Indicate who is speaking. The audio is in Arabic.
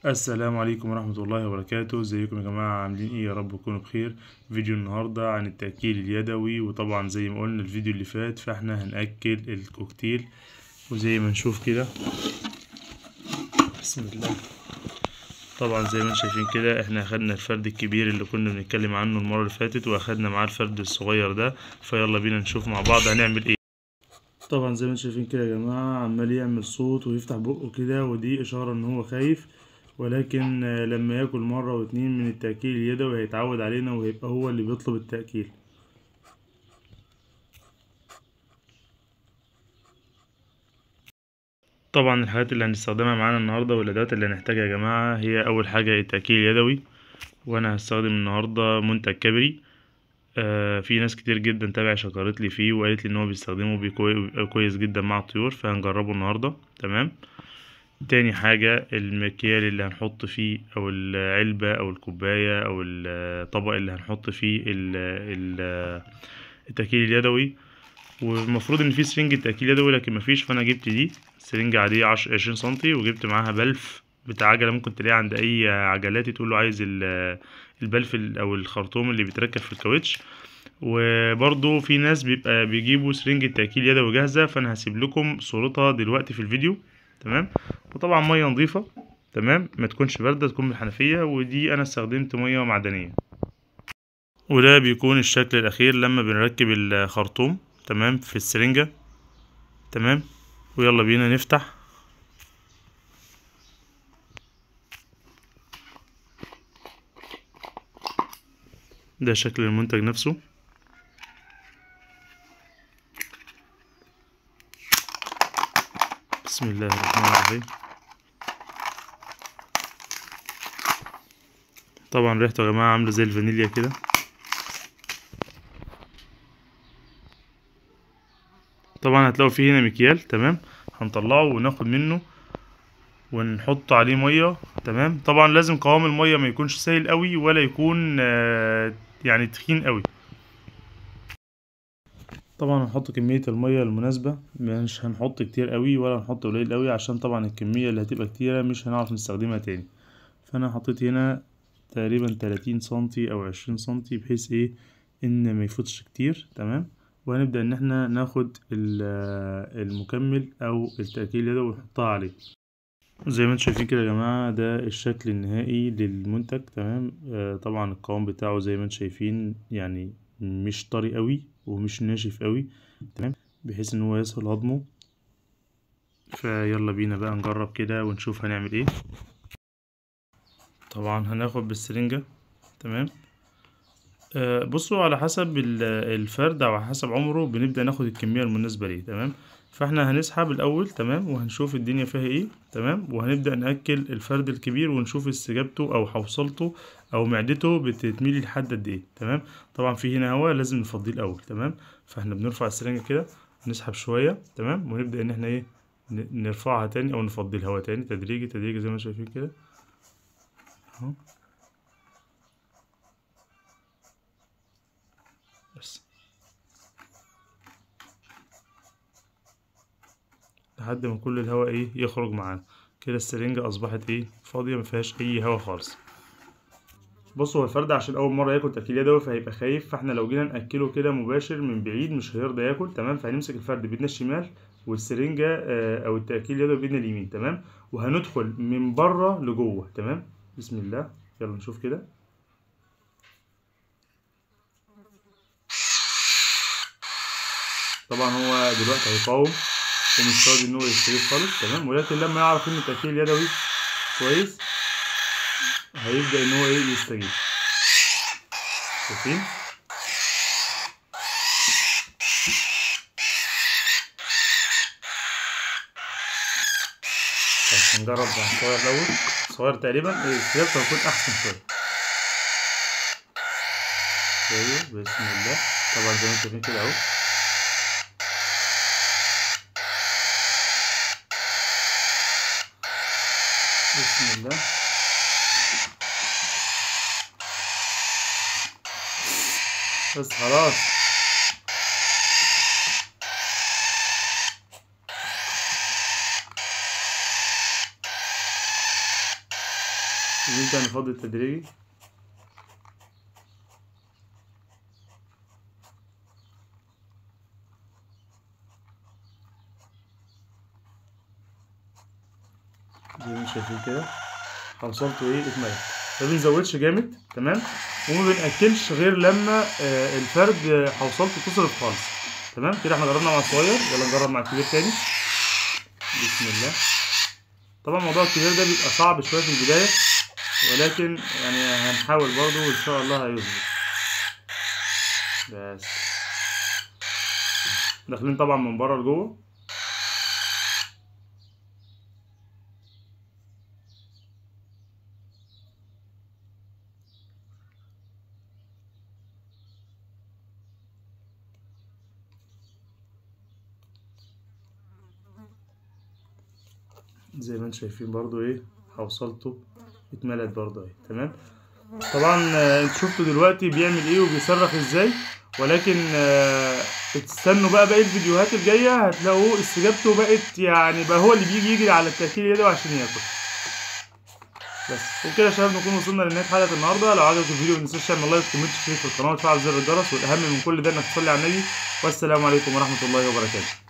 Speaker 1: السلام عليكم ورحمة الله وبركاته. ازيكم يا جماعة؟ عاملين ايه؟ يا رب تكونوا بخير. فيديو النهاردة عن التأكيل اليدوي، وطبعا زي ما قلنا الفيديو اللي فات فاحنا هنأكل الكوكتيل. وزي ما نشوف كده، بسم الله. طبعا زي ما انتم شايفين كده احنا اخدنا الفرد الكبير اللي كنا بنتكلم عنه المرة اللي فاتت، واخدنا معاه الفرد الصغير ده. فيلا بينا نشوف مع بعض هنعمل ايه. طبعا زي ما انتم شايفين كده يا جماعة عمال يعمل صوت ويفتح بقه كده، ودي اشارة ان هو خايف. ولكن لما ياكل مرة واتنين من التأكيل اليدوي هيتعود علينا وهيبقى هو اللي بيطلب التأكيل. طبعا الحاجات اللي هنستخدمها معانا النهاردة والأدوات اللي هنحتاجها يا جماعة هي أول حاجة التأكيل اليدوي، وأنا هستخدم النهاردة منتج كبري. في ناس كتير جدا تابع شكرت لي فيه وقالت لي ان هو بيستخدمه بيبقى كويس جدا مع الطيور، فهنجربه النهارده. تمام. تاني حاجة المكيال اللي هنحط فيه او العلبة او الكوباية او الطبق اللي هنحط فيه التأكيل اليدوي. والمفروض ان في سرنجة تأكيل يدوي لكن مفيش، فانا جبت دي سرنجة عادية 20 سنتي، وجبت معاها بلف بتاع عجلة ممكن تلاقيه عند اي عجلات، تقول له عايز البلف او الخرطوم اللي بيتركب في الكاوتش. وبرضو في ناس بيبقى بيجيبوا سرنجة تأكيل يدوي جاهزة، فانا هسيب لكم صورتها دلوقتي في الفيديو. تمام. وطبعا مية نظيفة، تمام، ما تكونش باردة، تكون من الحنفية. ودي انا استخدمت مية معدنية. وده بيكون الشكل الاخير لما بنركب الخرطوم تمام في السرنجة. تمام. ويلا بينا نفتح. ده شكل المنتج نفسه. بسم الله الرحمن الرحيم. طبعا ريحته يا جماعة عاملة زي الفانيليا كده. طبعا هتلاقوا فيه هنا مكيال، تمام، هنطلعه وناخد منه ونحط عليه ميه. تمام. طبعا لازم قوام الميه ما يكونش سائل قوي ولا يكون يعني تخين قوي. طبعا هنحط كمية المية المناسبة، مش هنحط كتير قوي ولا هنحط قليل قوي، عشان طبعا الكمية اللي هتبقى كتيرة مش هنعرف نستخدمها تاني. فانا حطيت هنا تقريبا 30 سنتي او 20 سنتي، بحيث ايه ان ما يفوتش كتير. تمام. وهنبدأ ان احنا ناخد المكمل او التأكيل اليدوي ونحطها عليه. زي ما انتم شايفين كده يا جماعة ده الشكل النهائي للمنتج. تمام. طبعا القوام بتاعه زي ما انتم شايفين يعني مش طري قوي ومش ناشف قوي. تمام. بحيث ان هو يسهل هضمه. فيلا بينا بقى نجرب كده ونشوف هنعمل ايه. طبعا هناخد بالسرنجة. تمام. بصوا على حسب الفرد او على حسب عمره بنبدأ ناخد الكمية المناسبة ليه. تمام. فاحنا هنسحب الاول، تمام، وهنشوف الدنيا فيها ايه. تمام. وهنبدأ نأكل الفرد الكبير ونشوف استجابته او حوصلته او معدته بتتميل لحد قد ايه. تمام. طبعا في هنا هوا لازم نفضيه الاول. تمام. فاحنا بنرفع السرنجة كده، نسحب شوية. تمام. ونبدأ ان احنا ايه نرفعها تاني او نفضي الهواء تاني تدريجي تدريجي زي ما شايفين كده اهو. بس لحد ما كل الهواء ايه يخرج معانا كده. السرنجة اصبحت ايه فاضية، ما فيهاش اي هواء خالص. بص هو الفرد عشان اول مرة ياكل تأكيل يدوي فهيبقى خايف، فاحنا لو جينا نأكله كده مباشر من بعيد مش هيرضى ياكل. تمام. فهنمسك الفرد بايدنا الشمال والسرنجة او التأكيل اليدوي بايدنا اليمين. تمام. وهندخل من بره لجوه. تمام. بسم الله. يلا نشوف كده. طبعا هو دلوقتي هيقاوم ومش راضي ان هو يستجيب خالص. تمام. ولكن لما يعرف ان التأكيل اليدوي كويس هيبدأ ان هو ايه يستجيب. شايفين؟ طيب هنجرب مع الصغير الأول. الصغير تقريبا استجابته هتكون أحسن شوية. أيوه بسم الله. طبعا زي ما انتم شايفين كده أهو. بسم الله. بس خلاص. ونبدأ نفضي تدريجي. زي ما انتم شايفين كده حوصلته ايه اتملت. ما بنزودش جامد، تمام، وما بنأكلش غير لما الفرد حوصلته تصرف خالص. تمام كده احنا جربنا مع الصغير، يلا نجرب مع الكبير تاني. بسم الله. طبعا الموضوع الكبير ده بيبقى صعب شويه في البدايه، ولكن يعني هنحاول برضو وان شاء الله هيظبط. بس داخلين طبعا من بره لجوه. زي ما انتم شايفين برضو ايه حوصلته اتملت برضو اهي. تمام. طبعا انتوا شفتوا دلوقتي بيعمل ايه وبيصرخ ازاي، ولكن تستنوا بقى باقي الفيديوهات الجايه هتلاقوا استجابته بقت يعني بقى هو اللي بيجي يجري على التأكيل يده عشان ياكل. بس وبكده يا شباب نكون وصلنا لنهايه حلقه النهارده. لو عجبك الفيديو متنساش تعمل لايك وكومنت وتشترك في القناه وتفعل زر الجرس، والاهم من كل ده انك تصلي على النبي. والسلام عليكم ورحمه الله وبركاته.